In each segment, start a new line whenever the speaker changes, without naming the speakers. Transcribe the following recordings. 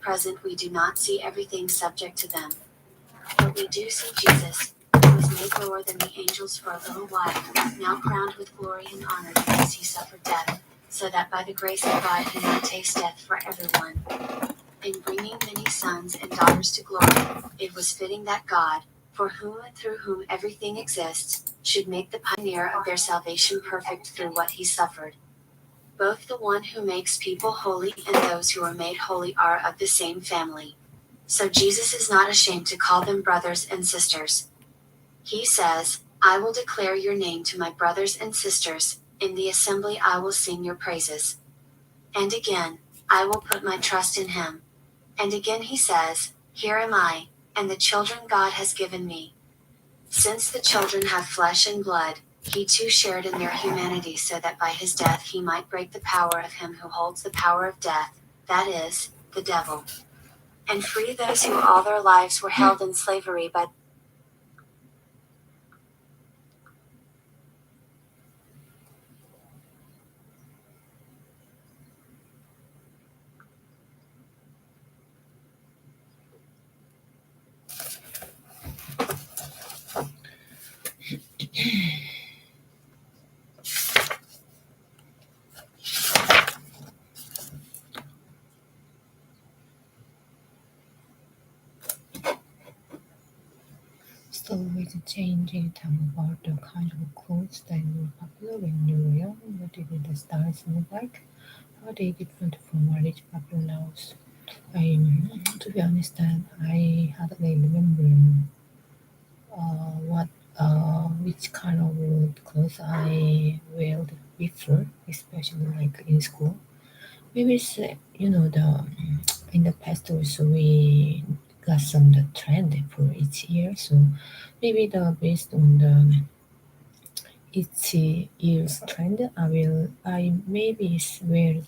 present we do not see everything subject to them. But we do see Jesus, who was made lower than the angels for a little while, now crowned with glory and honor because he suffered death, so that by the grace of God he might taste death for everyone. In bringing many sons and daughters to glory, it was fitting that God, for whom and through whom everything exists, should make the pioneer of their salvation perfect through what he suffered. Both the one who makes people holy and those who are made holy are of the same family. So Jesus is not ashamed to call them brothers and sisters. He says, I will declare your name to my brothers and sisters, in the assembly I will sing your praises. And again, I will put my trust in him. And again he says, here am I, and the children God has given me. Since the children have flesh and blood, he too shared in their humanity so that by his death he might break the power of him who holds the power of death, that is, the devil. And free those who all their lives were held in slavery by
So with changing time about the kind of clothes that were popular when you were young, what did the styles look like? How are they different from what is popular now? To be honest, I hardly remember what which kind of clothes I wear before, especially like in school. Maybe it's the in the past also we got some the trend for each year, so maybe the based on the each year's trend, I maybe wear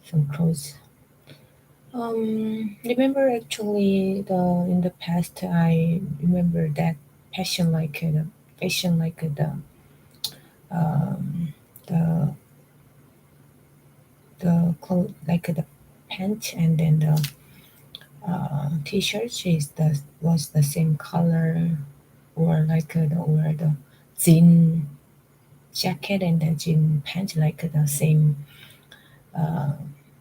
some clothes. Remember actually the in the past I remember that passion like the fashion like um, the like the pants and then the t-shirt is the was the same color or like the jean jacket and the jean pants like the uh,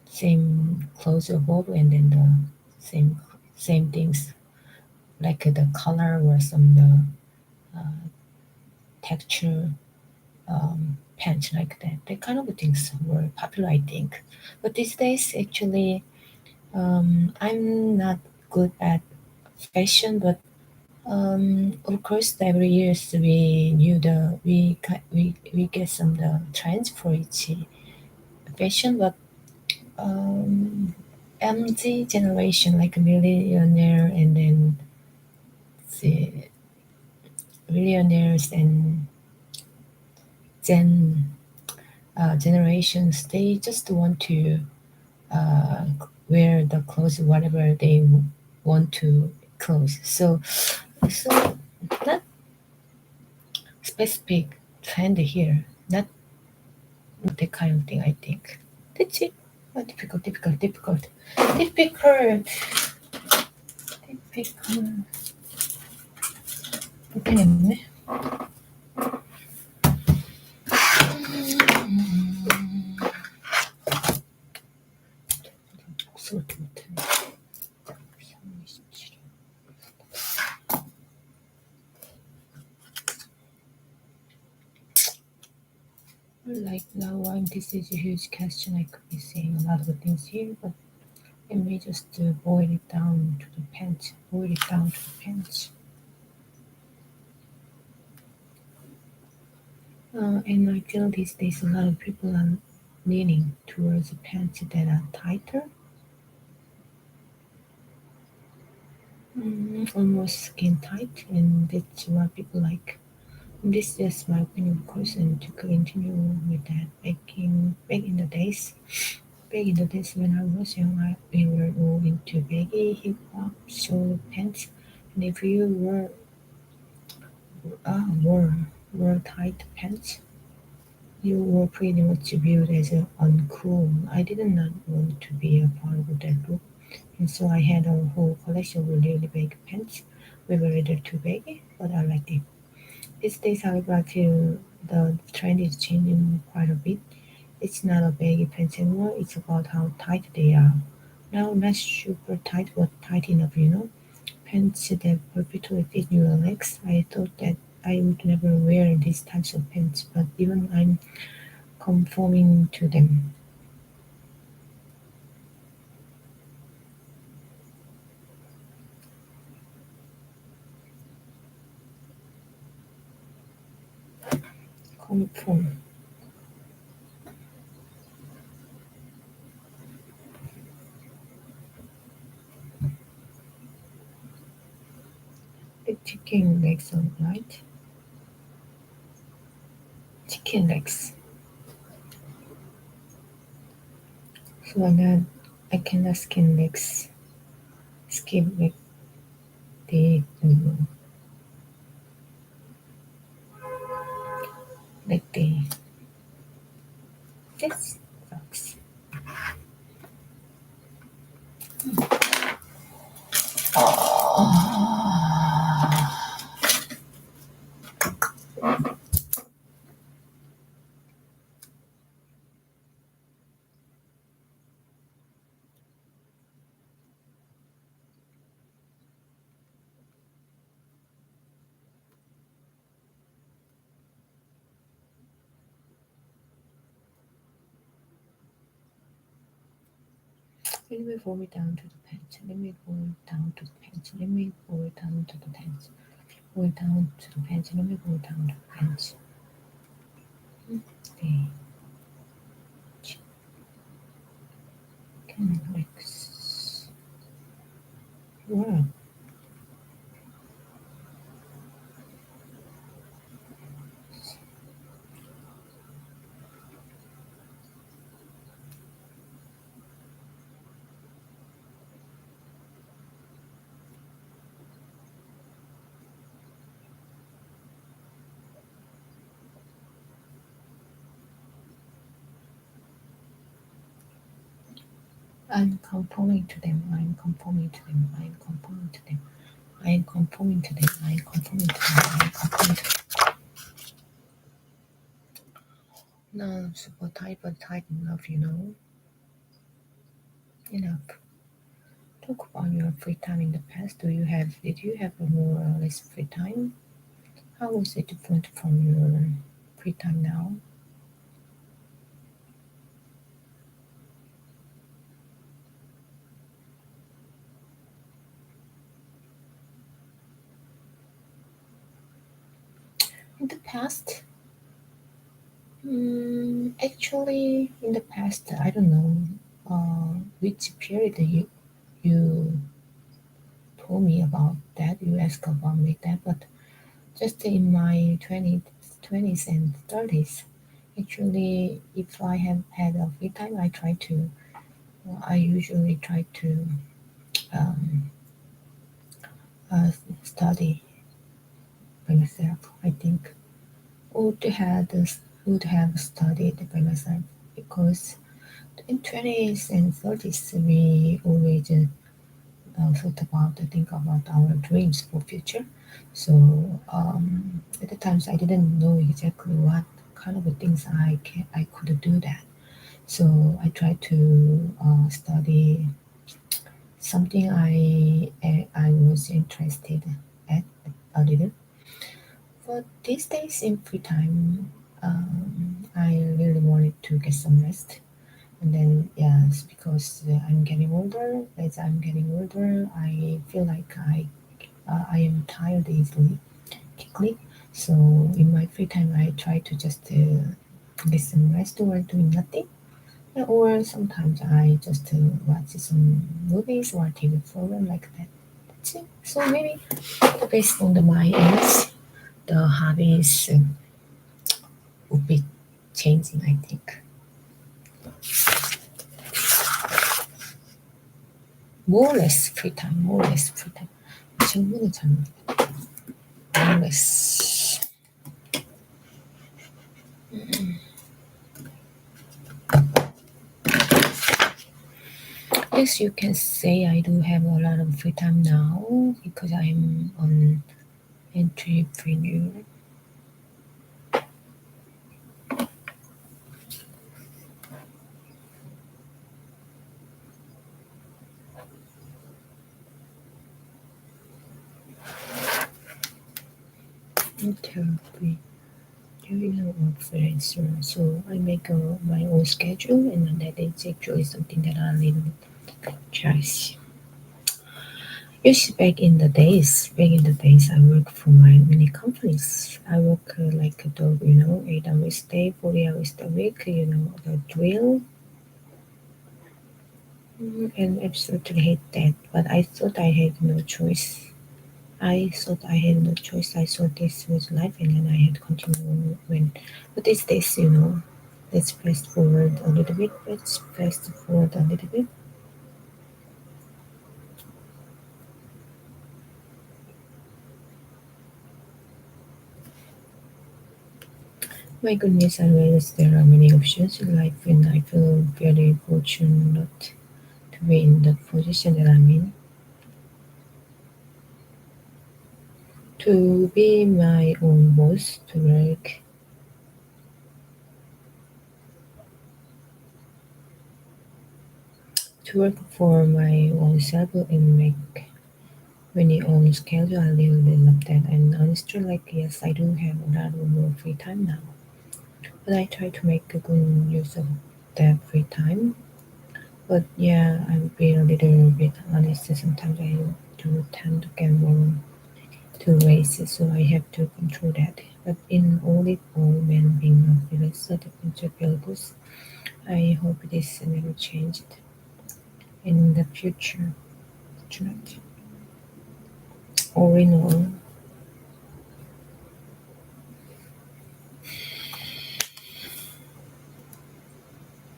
same clothes above and then the same things like the color or some the texture pants like that. That kind of things were popular, I think. But these days, actually, I'm not good at fashion, but of course, every year we knew we get some the trends for each fashion, but um, MZ generation like millionaire and then the millionaires and Gen generations, they just want to uh, wear the clothes whatever they want to clothes. So not specific trend here, not the kind of thing I think. That's it. Oh, difficult. 못하겠네. 목소리밖에 못하네. 327. Like now, this is a huge question. I could be saying a lot of things here, but let me just boil it down to the pants. And I feel these days a lot of people are leaning towards pants that are tighter, almost skin tight, and that's what people like. This is just my opinion, of course, and to continue with that, back in the days when I was young, we were all into baggy hip hop shoulder pants, and if you wore tight pants, you were pretty much viewed as uncool. I did not want to be a part of that group. And so I had a whole collection of really big pants. We were either too big, but I liked it. These days, however, I feel the trend is changing quite a bit. It's not a baggy pants anymore, it's about how tight they are. Now, not super tight, but tight enough. Pants that perfectly fit your legs. I thought that I would never wear these types of pants, but even I'm conforming to them. Conform. The chicken legs on right? Chicken legs. So I cannot skip with the this sucks. Let me pull it down to the pants. Let me pull it down to the pants. Let me pull it down to the pants. Pull it down to the pants. Let me pull it down to the pants. The chicken legs. Wow. I'm conforming to them. I'm conforming to them. I'm conforming to them. I'm conforming to them. I'm conforming to them. I'm conforming to them. No, super tight, but tight enough. Enough. Talk about your free time in the past. Did you have a more or less free time? How is it different from your free time now? In the past, actually, in the past, I don't know which period you told me about that. You asked about me that, but just in my 20s and 30s, actually, if I have had a free time, I usually try to um, uh, study by myself. I think would have studied by myself because in 20s and 30s we always think about our dreams for future. So at the times I didn't know exactly what kind of things I could do that. So I tried to study something I was interested at a little. But these days in free time, I really wanted to get some rest. And then, yes, because I'm getting older, as I'm getting older, I feel like I am tired easily, quickly. So in my free time, I try to just get some rest or doing nothing. Or sometimes I just watch some movies or TV program like that. That's it. So maybe based on my age, the hobbies will be changing, I think. More or less free time, more or less free time. 질문을 잘못. More or less. Yes, you can say I do have a lot of free time now because I'm an entrepreneur. Entrepreneur or freelancer. So I make my own schedule, and that is actually something that I really cherish. Yes, back in the days, I work for many companies. I work like the 8 hours a day, 40 hours a week. The drill. And absolutely hate that. But I thought I had no choice. I thought I had no choice. I thought this was life, and then I had to continue when. But these days, let's fast forward a little bit. Let's fast forward a little bit. My goodness, I realize there are many options in life, and I feel very fortunate to be in the position that I'm in. To be my own boss, to work for my own self and make many own schedule. I really love that. And honestly, like yes, I do have a lot of more free time now, but I try to make a good use of that free time. But yeah, I'll be a little bit honest. Sometimes I do tend to gamble to races, so I have to control that. But in all it all, when being a freelancer, definitely feel good. I hope this never changed in the future. Fortunately. All in all,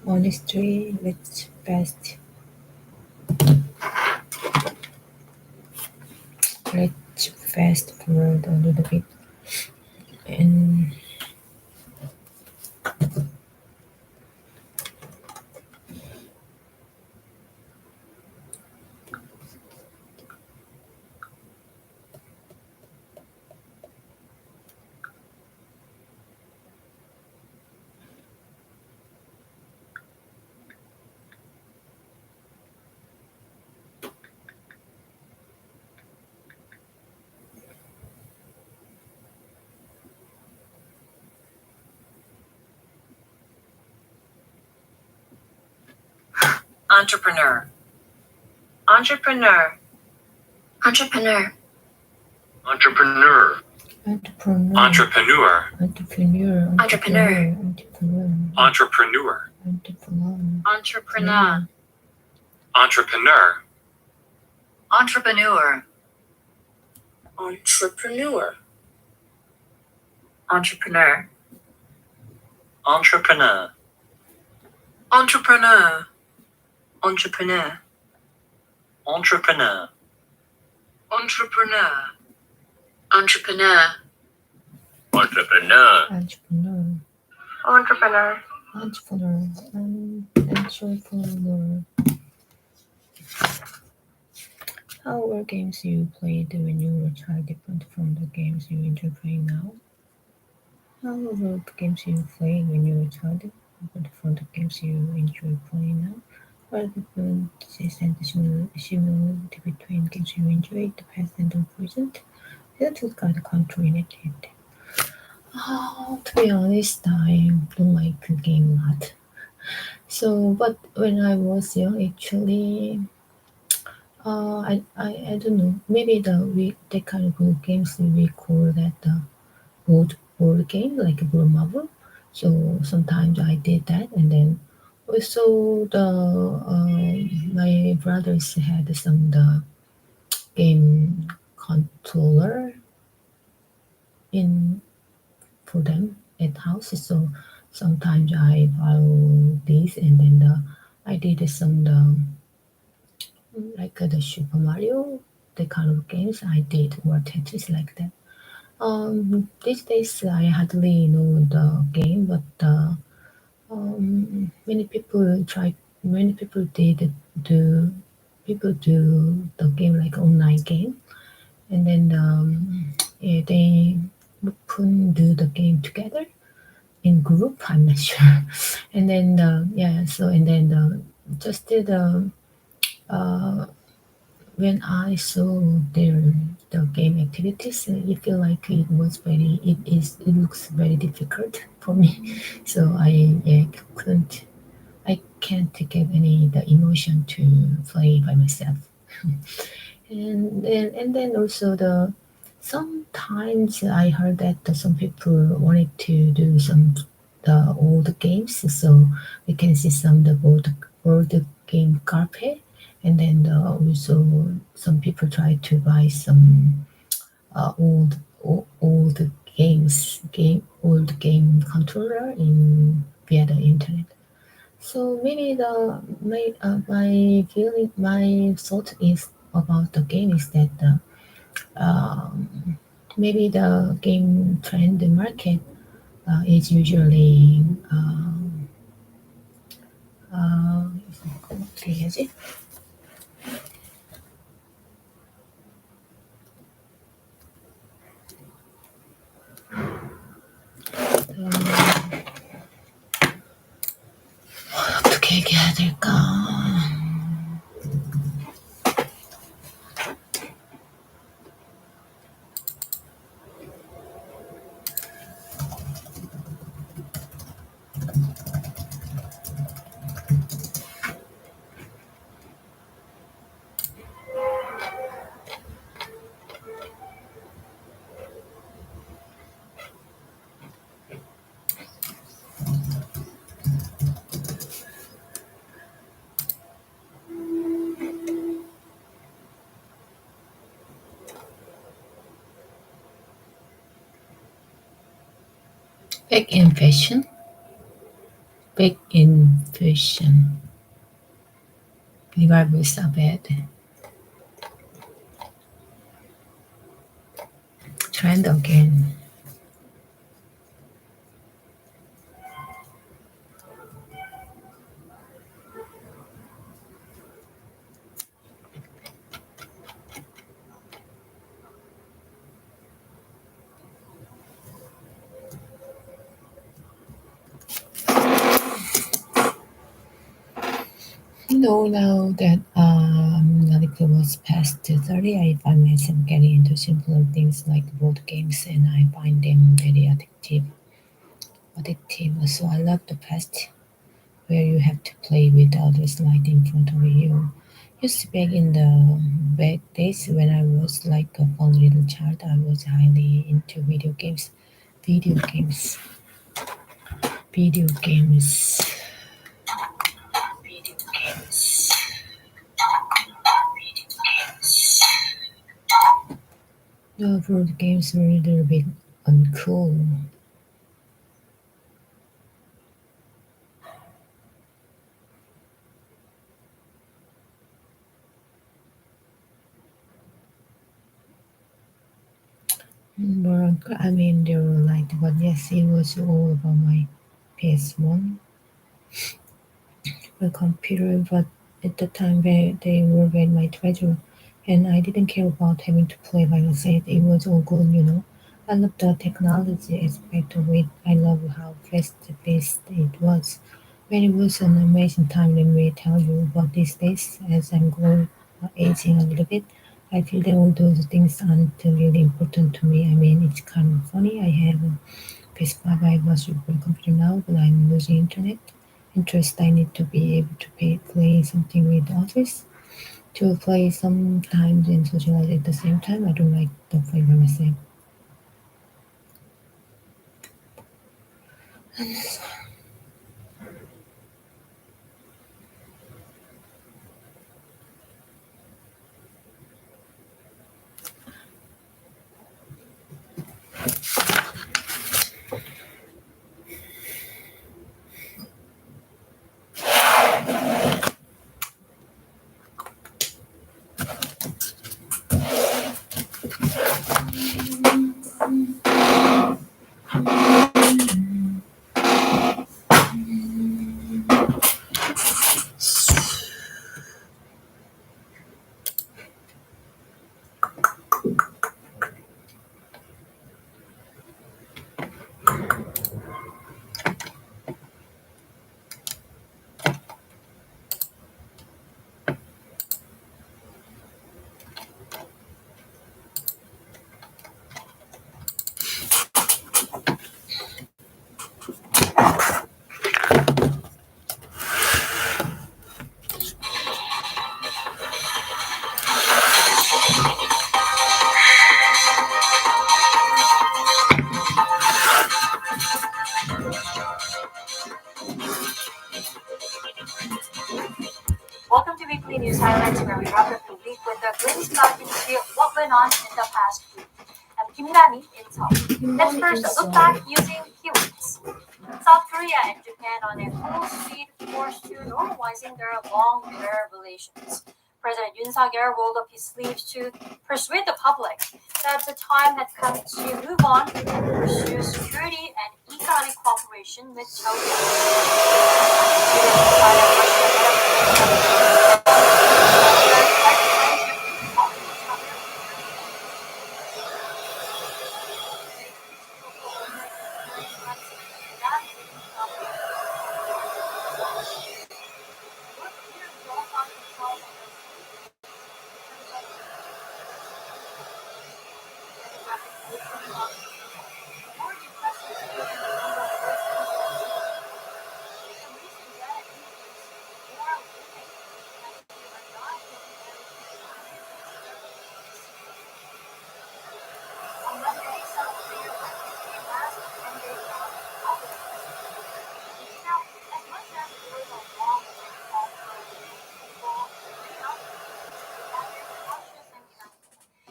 honestly, let's fast forward a little bit. And
Entrepreneur. Entrepreneur. Entrepreneur. Entrepreneur.
entrepreneur,
Entrepreneur.
entrepreneur,
Entrepreneur.
entrepreneur,
Entrepreneur.
entrepreneur,
Entrepreneur. Entrepreneur. Entrepreneur. Entrepreneur. Entrepreneur. Entrepreneur. Entrepreneur. Entrepreneur. Entrepreneur. Entrepreneur. Entrepreneur.
entrepreneur,
Entrepreneur.
entrepreneur, entrepreneur. How were games you played when you were a child different from the games you enjoy playing now? How were games you played when you were a child different from the games you enjoy playing now? What are the differences and the similarity between games you enjoyed the past and the present? That was kind of counterintuitive. Oh, to be honest, I don't like the game a lot. So, but when I was young, actually, I don't know. Maybe the kind of games we call that the board game, like a board marble. So sometimes I did that, and then also the my brothers had some the game controller in for them at house. So sometimes I follow these, and then I did some like the Super Mario, the kind of games I did, or Tetris like that. These days I hardly know the game, but many people try many people do do the game like online game, and then yeah, they often do the game together in group. I'm not sure, and then yeah, so and then just did when I saw their the game activities, it feel like it looks very difficult for me. So I yeah, couldn't I can't get any the emotion to play by myself. And then also sometimes I heard that some people wanted to do some the old games, so we can see some the old game carpet, and then also some people try to buy some old old game controller in via the internet. So maybe my thought is about the game is that maybe the game trend market is usually uh, 어떻게 해야지? 어떻게 얘기해야 될까? Back in fashion, back in fashion. Revivals are bad. Trend again. Now that like it was past 30, I find myself getting into simpler things like board games, and I find them very addictive. So I love the past, where you have to play with others right in front of you. Used to back in the back days when I was like a fun little child, I was highly into video games. Video games. Video games. Video games. The board games were a little bit uncool. But I mean, they were like, but yes, it was all about my PS1, my computer. But at the time, they were very my treasure, and I didn't care about having to play by myself. It was all good. I love the technology aspect of it. I love how fast-paced it was. But it was an amazing time, let me tell you. But these days, as I'm aging a little bit, I feel that all those things aren't really important to me. I mean, it's kind of funny. I have a PS5, I was super computer now, but I'm losing internet interest. I need to be able to play something with others, to play sometimes and socialize at the same time. I don't like to play by myself.
with a glimpse back into what went on in the past week. I'm Kim Nami in Seoul. Let's first look back using keywords. South Korea and Japan on a full speed course to normalizing their long-bitter relations. President Yoon Suk-yeol rolled up his sleeves to persuade the public that the time had come to move on and pursue security and economic cooperation with Tokyo.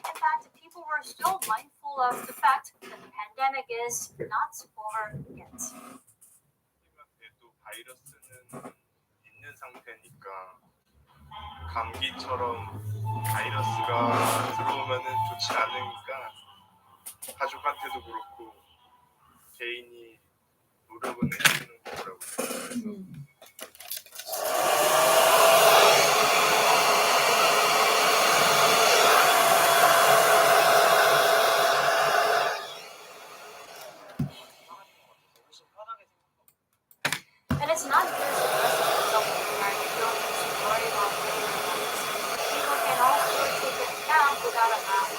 In fact, people were still mindful of the fact that the pandemic is not over yet.
그래도 바이러스는 있는 상태니까 감기처럼 바이러스가 들어오면은 좋지 않으니까 가족한테도 그렇고 개인이 노력은 해주는 거라고.
And it's not just the president of the American buildings who worry about coronavirus. People can also take a cab without a mask.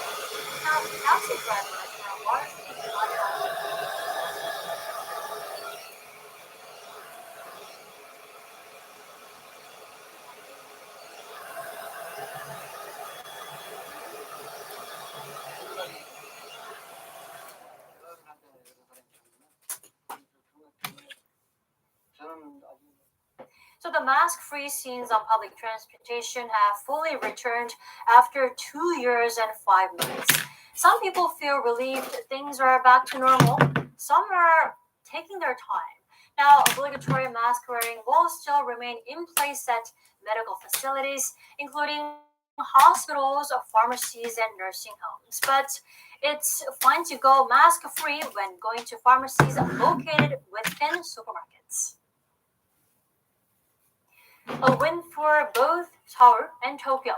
Now, taxi drivers are largely unhealthy. So the mask-free scenes on public transportation have fully returned after 2 years and 5 months. Some people feel relieved things are back to normal. Some are taking their time. Now, obligatory mask wearing will still remain in place at medical facilities, including hospitals, pharmacies, and nursing homes. But it's fine to go mask-free when going to pharmacies located within supermarkets. A win for both Seoul and Tokyo.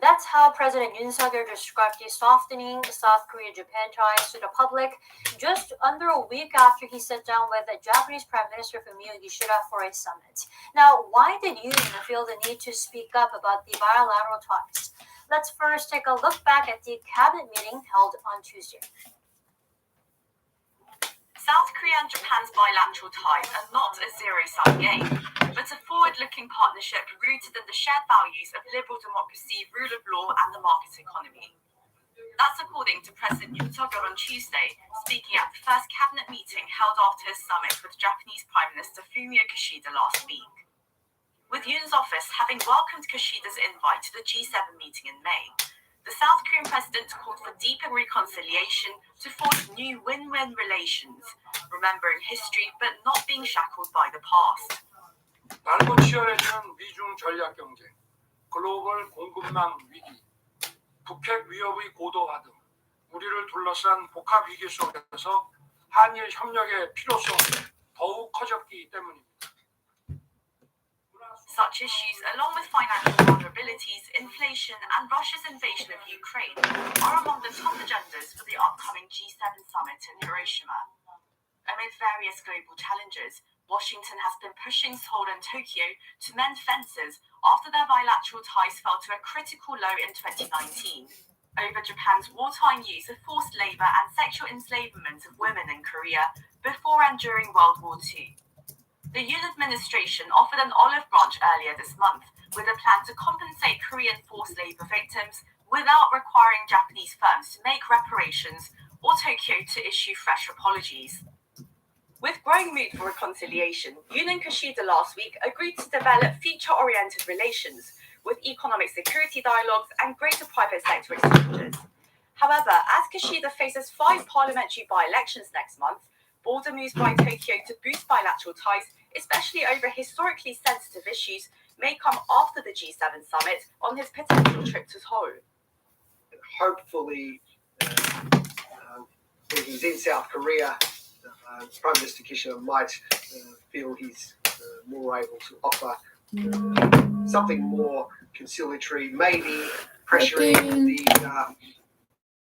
That's how President Yoon Suk-yeol described the softening South Korea-Japan ties to the public just under a week after he sat down with the Japanese Prime Minister Fumio Kishida for a summit. Now, why did Yoon feel the need to speak up about the bilateral talks? Let's first take a look back at the cabinet meeting held on Tuesday.
South Korea and Japan's bilateral ties are not a zero-sum game, but a forward-looking partnership rooted in the shared values of liberal democracy, rule of law, and the market economy. That's according to President Yoon Suk-yeol on Tuesday, speaking at the first cabinet meeting held after his summit with Japanese Prime Minister Fumio Kishida last week. With Yoon's office having welcomed Kishida's invite to the G7 meeting in May, the South Korean president called for deeper reconciliation to forge new win-win relations, remembering history but not being shackled by the past.
날고 치열해지는 미중 전략 경쟁, 글로벌 공급망 위기, 북핵 위협의 고도화 등 우리를 둘러싼 복합 위기 속에서 한일 협력의 필요성이 더욱 커졌기 때문입니다.
Such issues, along with financial vulnerabilities, inflation, and Russia's invasion of Ukraine, are among the top agendas for the upcoming G7 summit in Hiroshima. Amid various global challenges, Washington has been pushing Seoul and Tokyo to mend fences after their bilateral ties fell to a critical low in 2019, over Japan's wartime use of forced labor and sexual enslavement of women in Korea before and during World War II. The Yoon administration offered an olive branch earlier this month with a plan to compensate Korean forced labor victims without requiring Japanese firms to make reparations or Tokyo to issue fresh apologies. With growing mood for reconciliation, Yoon and Kishida last week agreed to develop future-oriented relations, with economic security dialogues and greater private sector exchanges. However, as Kishida faces 5 parliamentary by-elections next month, border moves by Tokyo to boost bilateral ties, especially over historically sensitive issues, may come after the G7 summit on his potential trip to Seoul.
Hopefully, when he's in South Korea, Prime Minister Kishida might feel he's more able to offer something more conciliatory, maybe pressuring the